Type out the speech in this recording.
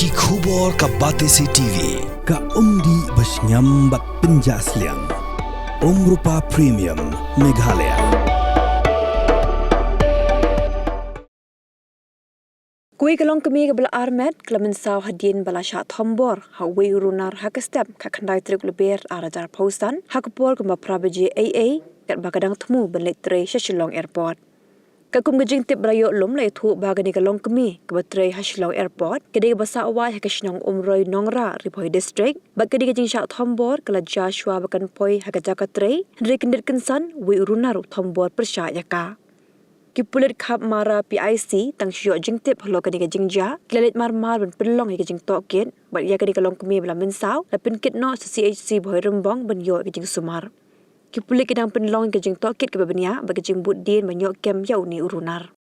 Ki khubor ka Batesi TV. Ka umdi basnyam bat penjaslian. Rupa Premium Meghalaya. Kui ke Longkmie ke bala Armet kelamin saw hadien bala syak Thombor hawi Runar hakestep ka kandai truk leber arajar pausan hakpor ke prabaji AA kat bakadang Thmu ben Leit Shillong Airport. Kakum gejing tip brayo lum lai thu bagani ke Longkmie ke batrai Shillong Airport kedi ke basa awai hakashnong umroi nongra ripoi district bak kedi gejing syak Thombor kala Joshua bakan poi hakajaka trai hendrik kendir kensan wi Runar Thombor persya yaka. Kipulit khap mara PIC tang syok jing tip halo kani ke jingja klelit mar ben pelong ke jing tokit bat ya kani ke Longkmie bela mensaw la penkit no CHC boy rembong ben yo ke jing sumar. Kipulit kedang penlong ke jing tokit ke babenia bagi jing bud din ben yo kem yau ni Runar.